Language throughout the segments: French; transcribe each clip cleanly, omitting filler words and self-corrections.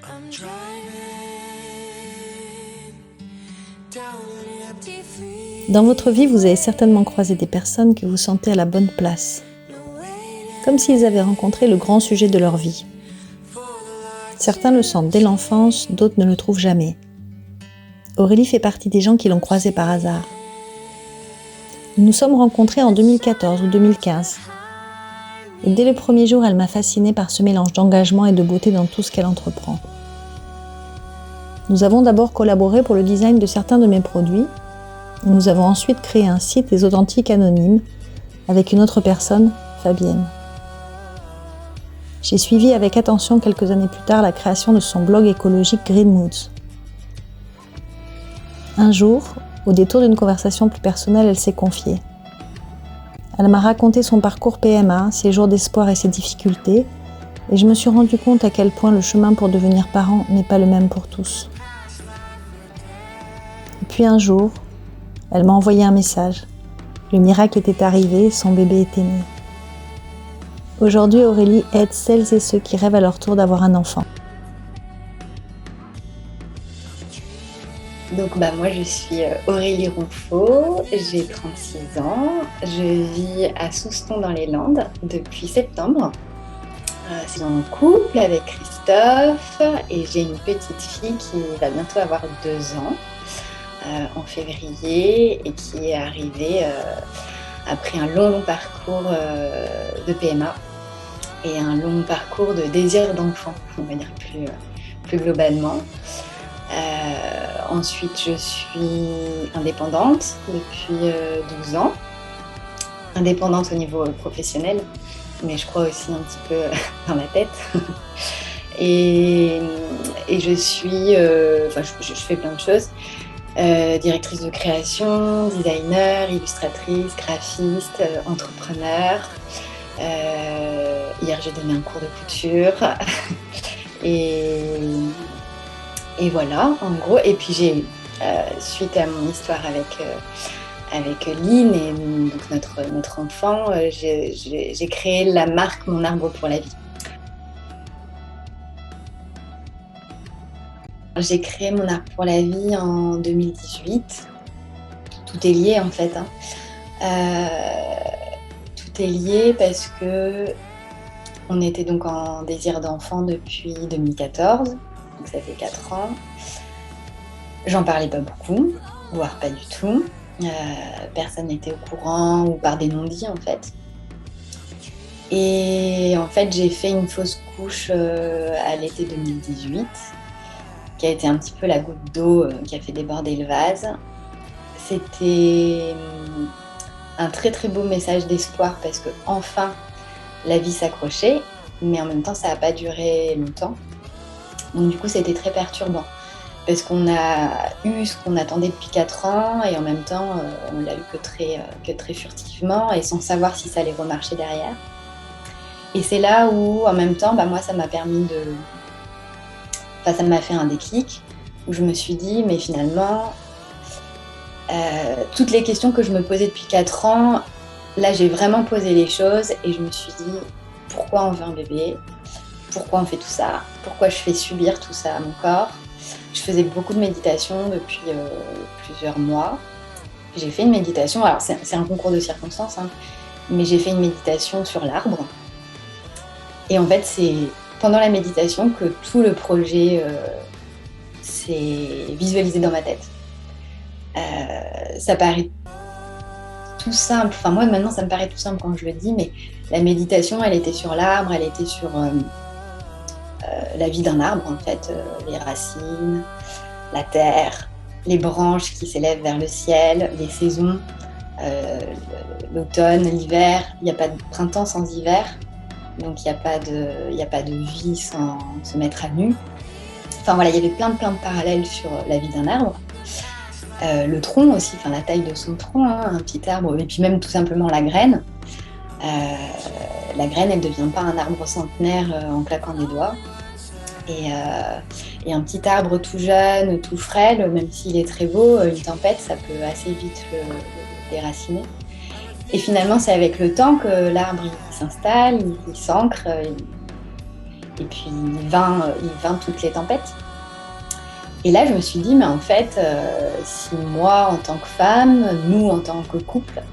I'm driving down an empty freeway. Dans votre vie, vous avez certainement croisé des personnes que vous sentez à la bonne place, comme s'ils avaient rencontré le grand sujet de leur vie. Certains le sentent dès l'enfance, d'autres ne le trouvent jamais. Aurélie fait partie des gens qui l'ont croisé par hasard. Nous nous sommes rencontrés en 2014 ou 2015. Et dès le premier jour, elle m'a fascinée par ce mélange d'engagement et de beauté dans tout ce qu'elle entreprend. Nous avons d'abord collaboré pour le design de certains de mes produits. Nous avons ensuite créé un site Les Authentiques Anonymes avec une autre personne, Fabienne. J'ai suivi avec attention quelques années plus tard la création de son blog écologique Green Moods. Un jour, au détour d'une conversation plus personnelle, elle s'est confiée. Elle m'a raconté son parcours PMA, ses jours d'espoir et ses difficultés, et je me suis rendu compte à quel point le chemin pour devenir parent n'est pas le même pour tous. Et puis un jour, elle m'a envoyé un message. Le miracle était arrivé, son bébé était né. Aujourd'hui, Aurélie aide celles et ceux qui rêvent à leur tour d'avoir un enfant. Donc moi je suis Aurélie Ronfaux, j'ai 36 ans, je vis à Souston dans les Landes depuis septembre. Je suis en couple avec Christophe et j'ai une petite fille qui va bientôt avoir 2 ans en février et qui est arrivée après un long parcours de PMA et un long parcours de désir d'enfant, on va dire plus globalement. Ensuite, je suis indépendante depuis 12 ans, indépendante au niveau professionnel, mais je crois aussi un petit peu dans la tête. Et je suis, je fais plein de choses, directrice de création, designer, illustratrice, graphiste, entrepreneur. Hier, j'ai donné un cours de couture. Et voilà, en gros. Et puis j'ai, suite à mon histoire avec Lynn et donc notre enfant, j'ai créé la marque Mon Arbre pour la Vie. J'ai créé Mon Arbre pour la Vie en 2018. Tout est lié en fait. Tout est lié parce que on était donc en désir d'enfant depuis 2014. Donc ça fait 4 ans. J'en parlais pas beaucoup, voire pas du tout. Personne n'était au courant ou par des non-dits en fait. Et en fait, j'ai fait une fausse couche à l'été 2018, qui a été un petit peu la goutte d'eau qui a fait déborder le vase. C'était un très très beau message d'espoir parce que enfin la vie s'accrochait, mais en même temps ça n'a pas duré longtemps. Donc du coup, c'était très perturbant parce qu'on a eu ce qu'on attendait depuis 4 ans et en même temps, on l'a eu que très furtivement et sans savoir si ça allait remarcher derrière. Et c'est là où, en même temps, moi, ça m'a permis ça m'a fait un déclic où je me suis dit, mais finalement, toutes les questions que je me posais depuis 4 ans, là, j'ai vraiment posé les choses et je me suis dit, pourquoi on veut un bébé ? Pourquoi on fait tout ça ? Pourquoi je fais subir tout ça à mon corps ? Je faisais beaucoup de méditation depuis plusieurs mois. J'ai fait une méditation, alors c'est un concours de circonstances, hein, mais j'ai fait une méditation sur l'arbre. Et en fait, c'est pendant la méditation que tout le projet s'est visualisé dans ma tête. Ça paraît tout simple, enfin moi maintenant ça me paraît tout simple quand je le dis, mais la méditation, elle était sur l'arbre, elle était sur la vie d'un arbre en fait, les racines, la terre, les branches qui s'élèvent vers le ciel, les saisons, l'automne, l'hiver. Il n'y a pas de printemps sans hiver, donc il n'y a pas de vie sans se mettre à nu. Enfin voilà, il y avait plein de parallèles sur la vie d'un arbre. Le tronc aussi, la taille de son tronc, hein, un petit arbre, et puis même tout simplement la graine. La graine, elle ne devient pas un arbre centenaire en claquant des doigts. Et un petit arbre tout jeune, tout frêle, même s'il est très beau, une tempête, ça peut assez vite le déraciner. Et finalement, c'est avec le temps que l'arbre il s'installe, il s'ancre, Et puis il vint toutes les tempêtes. Et là, je me suis dit, mais en fait, si moi, en tant que femme, nous, en tant que couple,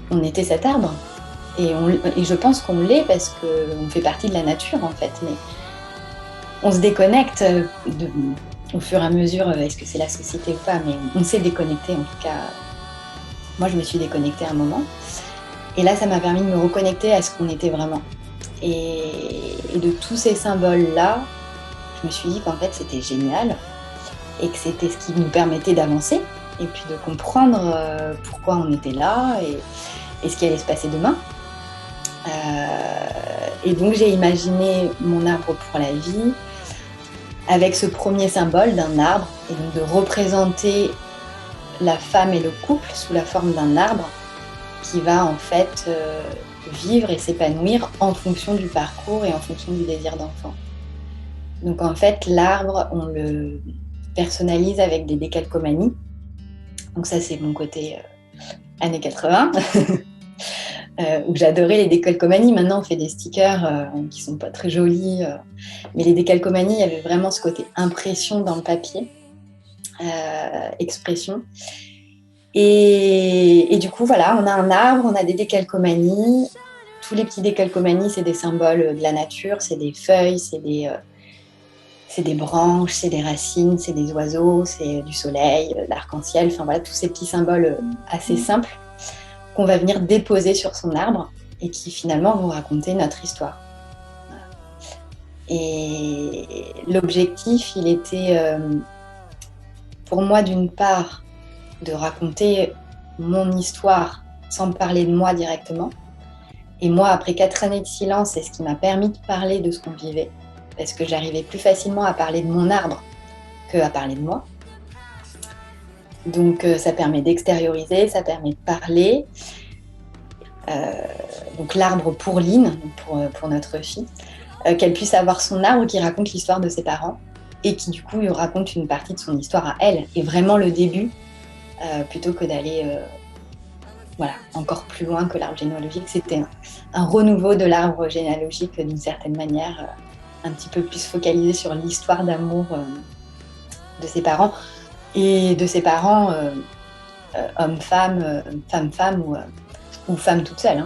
on était cet arbre. Et je pense qu'on l'est parce qu'on fait partie de la nature, en fait. Mais on se déconnecte au fur et à mesure, est-ce que c'est la société ou pas, mais on s'est déconnecté, en tout cas. Moi, je me suis déconnectée à un moment. Et là, ça m'a permis de me reconnecter à ce qu'on était vraiment. Et de tous ces symboles-là, je me suis dit qu'en fait, c'était génial et que c'était ce qui nous permettait d'avancer et puis de comprendre pourquoi on était là et ce qui allait se passer demain. Et donc, j'ai imaginé mon arbre pour la vie avec ce premier symbole d'un arbre et donc de représenter la femme et le couple sous la forme d'un arbre qui va en fait vivre et s'épanouir en fonction du parcours et en fonction du désir d'enfant. Donc en fait, l'arbre, on le personnalise avec des décalcomanies. Donc ça, c'est mon côté années 80, où j'adorais les décalcomanies. Maintenant, on fait des stickers qui sont pas très jolis, mais les décalcomanies, il y avait vraiment ce côté impression dans le papier, expression. Et du coup, voilà, on a un arbre, on a des décalcomanies. Tous les petits décalcomanies, c'est des symboles de la nature, c'est des feuilles, c'est des branches, c'est des racines, c'est des oiseaux, c'est du soleil, l'arc-en-ciel, enfin voilà, tous ces petits symboles assez simples qu'on va venir déposer sur son arbre et qui finalement vont raconter notre histoire. Et l'objectif, il était pour moi d'une part de raconter mon histoire sans parler de moi directement. Et moi, après 4 années de silence, c'est ce qui m'a permis de parler de ce qu'on vivait, parce que j'arrivais plus facilement à parler de mon arbre qu'à parler de moi. Donc ça permet d'extérioriser, ça permet de parler. Donc l'arbre pour Lynn, pour notre fille, qu'elle puisse avoir son arbre qui raconte l'histoire de ses parents et qui du coup lui raconte une partie de son histoire à elle, et vraiment le début, plutôt que d'aller encore plus loin que l'arbre généalogique. C'était un renouveau de l'arbre généalogique d'une certaine manière, un petit peu plus focalisé sur l'histoire d'amour de ses parents et de ses parents homme-femme, femme-femme ou femme toute seule.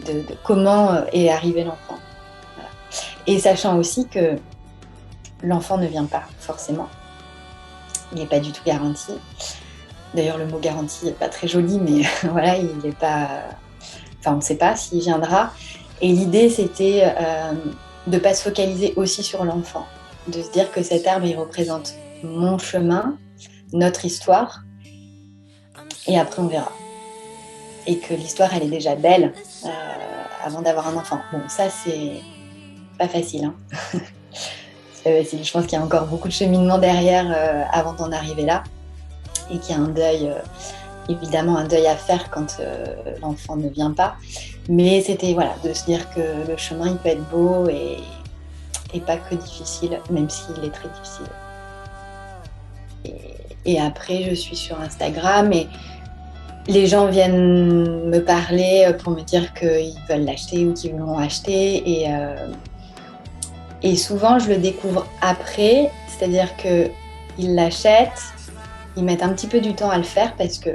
De comment est arrivé l'enfant. Voilà. Et sachant aussi que l'enfant ne vient pas forcément. Il n'est pas du tout garanti. D'ailleurs, le mot garantie n'est pas très joli, mais voilà, il n'est pas. Enfin, on ne sait pas s'il viendra. Et l'idée, c'était de ne pas se focaliser aussi sur l'enfant, de se dire que cet arbre, il représente mon chemin, notre histoire, et après, on verra. Et que l'histoire, elle est déjà belle avant d'avoir un enfant. Bon, ça, c'est pas facile. Hein. C'est pas facile. Je pense qu'il y a encore beaucoup de cheminement derrière avant d'en arriver là. Et qu'il y a un deuil, évidemment un deuil à faire quand l'enfant ne vient pas. Mais c'était de se dire que le chemin, il peut être beau et pas que difficile, même s'il est très difficile. Et après, je suis sur Instagram et les gens viennent me parler pour me dire qu'ils veulent l'acheter ou qu'ils l'ont acheté. Et souvent, je le découvre après, c'est-à-dire qu'ils l'achètent, ils mettent un petit peu du temps à le faire parce que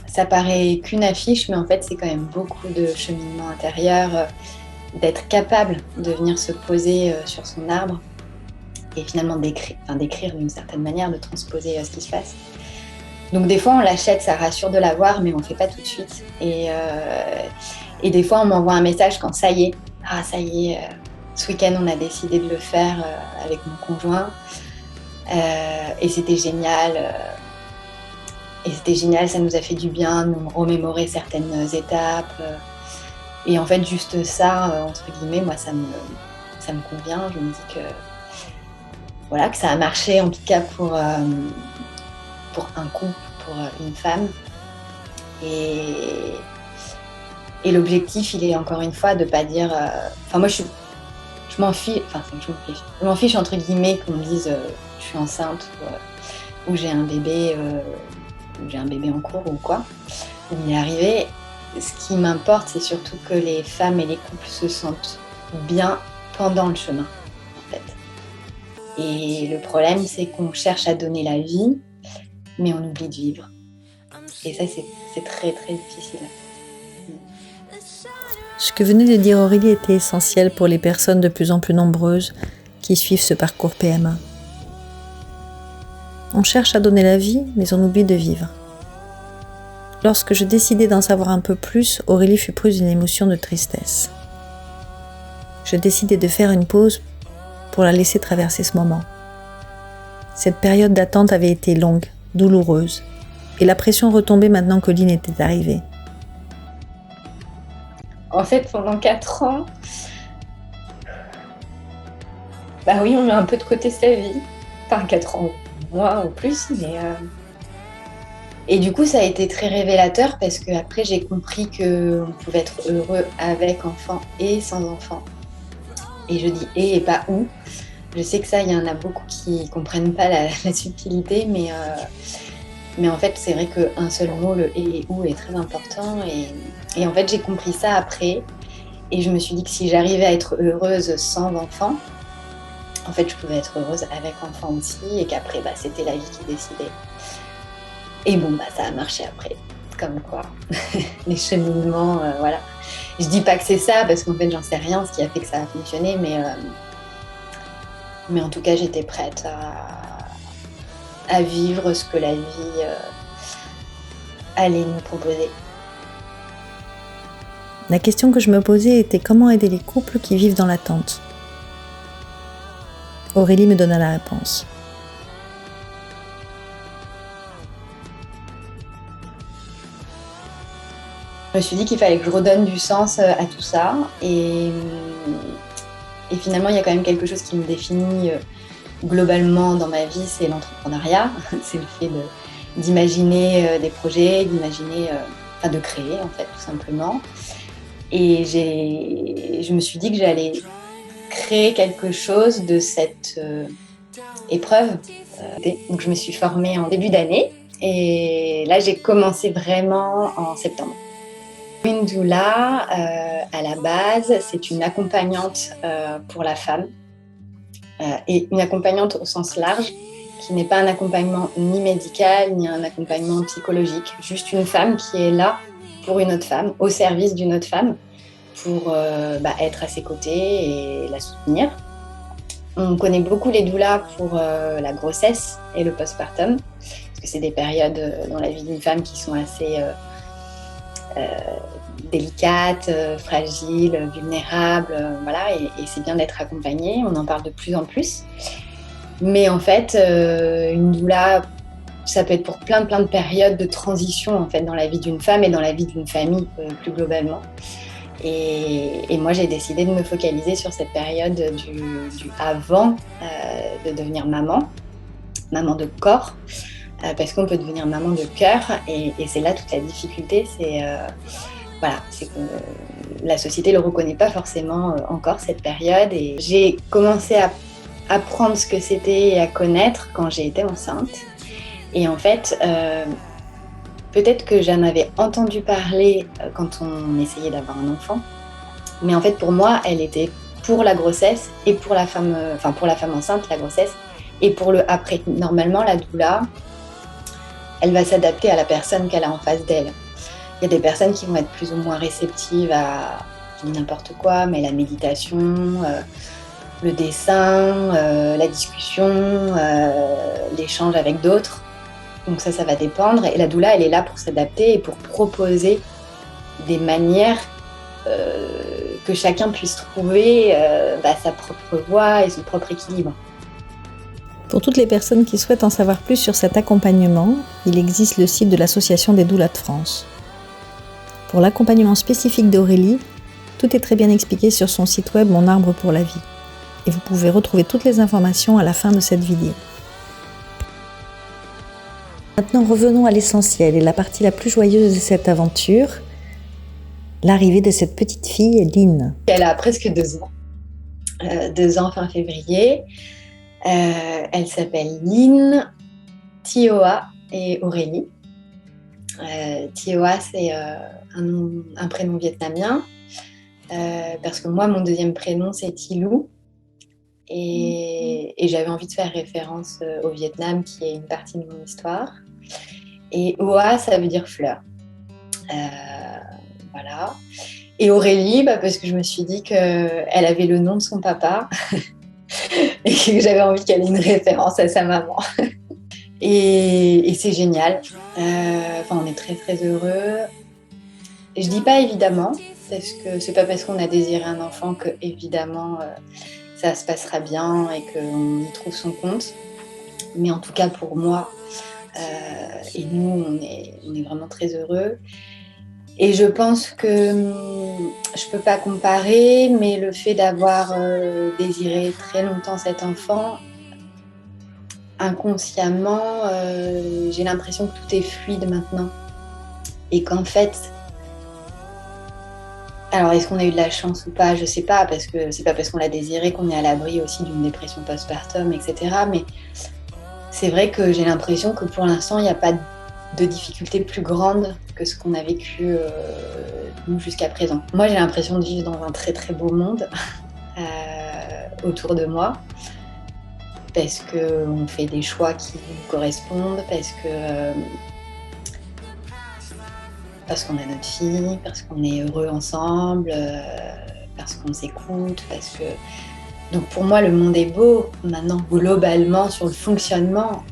ça paraît qu'une affiche, mais en fait, c'est quand même beaucoup de cheminement intérieur, d'être capable de venir se poser sur son arbre et finalement d'écrire d'une certaine manière, de transposer ce qui se passe. Donc des fois, on l'achète, ça rassure de l'avoir, mais on ne fait pas tout de suite. Et des fois, on m'envoie un message quand ça y est, ce week-end, on a décidé de le faire avec mon conjoint. Et c'était génial. Ça nous a fait du bien de nous remémorer certaines étapes. Et en fait, juste ça, entre guillemets, moi, ça me convient. Je me dis que ça a marché, en tout cas pour un couple, pour une femme. Et l'objectif, il est encore une fois de ne pas dire... moi, je m'en fiche, entre guillemets, qu'on me dise je suis enceinte ou j'ai un bébé en cours ou quoi, ou il est arrivé. Ce qui m'importe, c'est surtout que les femmes et les couples se sentent bien pendant le chemin, en fait. Et le problème, c'est qu'on cherche à donner la vie, mais on oublie de vivre. Et ça, c'est très, très difficile. Ce que venait de dire Aurélie était essentiel pour les personnes de plus en plus nombreuses qui suivent ce parcours PMA. On cherche à donner la vie, mais on oublie de vivre. Lorsque je décidai d'en savoir un peu plus, Aurélie fut prise d'une émotion de tristesse. Je décidai de faire une pause pour la laisser traverser ce moment. Cette période d'attente avait été longue, douloureuse, et la pression retombait maintenant que Lynn était arrivée. En fait, pendant 4 ans, bah oui, on met un peu de côté sa vie. Enfin, 4 ans, moi ou plus, mais... Et du coup, ça a été très révélateur parce qu'après, j'ai compris qu'on pouvait être heureux avec enfant et sans enfant. Et je dis et pas ou. Je sais que ça, il y en a beaucoup qui ne comprennent pas la subtilité, mais en fait, c'est vrai qu'un seul mot, le et ou, est très important. Et en fait, j'ai compris ça après. Et je me suis dit que si j'arrivais à être heureuse sans enfant, en fait, je pouvais être heureuse avec enfant aussi. Et qu'après, bah, c'était la vie qui décidait. Et bon, bah, ça a marché après. Comme quoi, les cheminements, voilà. Je dis pas que c'est ça, parce qu'en fait, j'en sais rien, ce qui a fait que ça a fonctionné, mais en tout cas, j'étais prête à vivre ce que la vie allait nous proposer. La question que je me posais était comment aider les couples qui vivent dans l'attente. Aurélie me donna la réponse. Je me suis dit qu'il fallait que je redonne du sens à tout ça. Et finalement, il y a quand même quelque chose qui me définit globalement dans ma vie, c'est l'entrepreneuriat. C'est le fait d'imaginer des projets, de créer en fait, tout simplement. Et je me suis dit que j'allais créer quelque chose de cette épreuve. Donc je me suis formée en début d'année. Et là, j'ai commencé vraiment en septembre. Une doula, à la base, c'est une accompagnante pour la femme et une accompagnante au sens large, qui n'est pas un accompagnement ni médical ni un accompagnement psychologique, juste une femme qui est là pour une autre femme, au service d'une autre femme, pour être à ses côtés et la soutenir. On connaît beaucoup les doulas pour la grossesse et le postpartum, parce que c'est des périodes dans la vie d'une femme qui sont assez délicates, fragiles, vulnérables, voilà, et c'est bien d'être accompagnée, on en parle de plus en plus. Mais en fait, une doula, ça peut être pour plein de périodes de transition en fait, dans la vie d'une femme et dans la vie d'une famille plus globalement. Et moi, j'ai décidé de me focaliser sur cette période du avant de devenir maman de corps, parce qu'on peut devenir maman de cœur, et c'est là toute la difficulté, c'est que la société ne le reconnaît pas forcément encore, cette période. Et j'ai commencé à apprendre ce que c'était et à connaître quand j'ai été enceinte. Et en fait, peut-être que j'en avais entendu parler quand on essayait d'avoir un enfant, mais en fait pour moi, elle était pour la grossesse et pour la femme enceinte, la grossesse, et pour le après. Normalement, la doula, elle va s'adapter à la personne qu'elle a en face d'elle. Il y a des personnes qui vont être plus ou moins réceptives à n'importe quoi, mais la méditation, le dessin, la discussion, l'échange avec d'autres. Donc ça va dépendre. Et la doula, elle est là pour s'adapter et pour proposer des manières que chacun puisse trouver sa propre voie et son propre équilibre. Pour toutes les personnes qui souhaitent en savoir plus sur cet accompagnement, il existe le site de l'Association des doulas de France. Pour l'accompagnement spécifique d'Aurélie, tout est très bien expliqué sur son site web Mon Arbre pour la Vie. Et vous pouvez retrouver toutes les informations à la fin de cette vidéo. Maintenant, revenons à l'essentiel et la partie la plus joyeuse de cette aventure, l'arrivée de cette petite fille, Lynn. Elle a presque 2 ans. 2 ans fin février. Elle s'appelle Lynn, Tioa et Aurélie. Tioa, c'est un prénom vietnamien. parce que moi, mon deuxième prénom, c'est Thilou. Et j'avais envie de faire référence au Vietnam, qui est une partie de mon histoire. Et Hoa, ça veut dire fleur. Voilà. Et Aurélie, parce que je me suis dit qu'elle avait le nom de son papa et que j'avais envie qu'elle ait une référence à sa maman. Et c'est génial. On est très très heureux. Et je dis pas évidemment, parce que c'est pas parce qu'on a désiré un enfant que évidemment ça se passera bien et qu'on y trouve son compte. Mais en tout cas pour moi, et nous on est vraiment très heureux. Et je pense que je peux pas comparer, mais le fait d'avoir désiré très longtemps cet enfant, inconsciemment, j'ai l'impression que tout est fluide maintenant. Et qu'en fait, alors est-ce qu'on a eu de la chance ou pas, je sais pas, parce que c'est pas parce qu'on l'a désiré qu'on est à l'abri aussi d'une dépression postpartum, etc. Mais c'est vrai que j'ai l'impression que pour l'instant, il n'y a pas de difficultés plus grandes que ce qu'on a vécu nous jusqu'à présent. Moi, j'ai l'impression de vivre dans un très très beau monde autour de moi, parce qu'on fait des choix qui nous correspondent, parce qu'on a notre fille, parce qu'on est heureux ensemble, parce qu'on s'écoute, parce que... Donc pour moi, le monde est beau. Maintenant, globalement, sur le fonctionnement,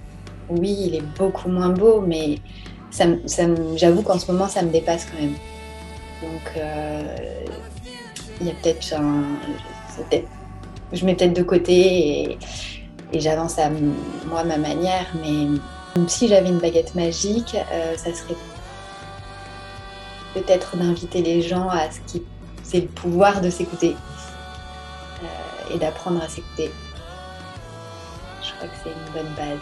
oui, il est beaucoup moins beau, mais j'avoue qu'en ce moment, ça me dépasse quand même. Donc, il y a peut-être je mets peut-être de côté et j'avance à moi, ma manière, mais si j'avais une baguette magique, ça serait peut-être d'inviter les gens à ce qui c'est le pouvoir de s'écouter et d'apprendre à s'écouter. Je crois que c'est une bonne base.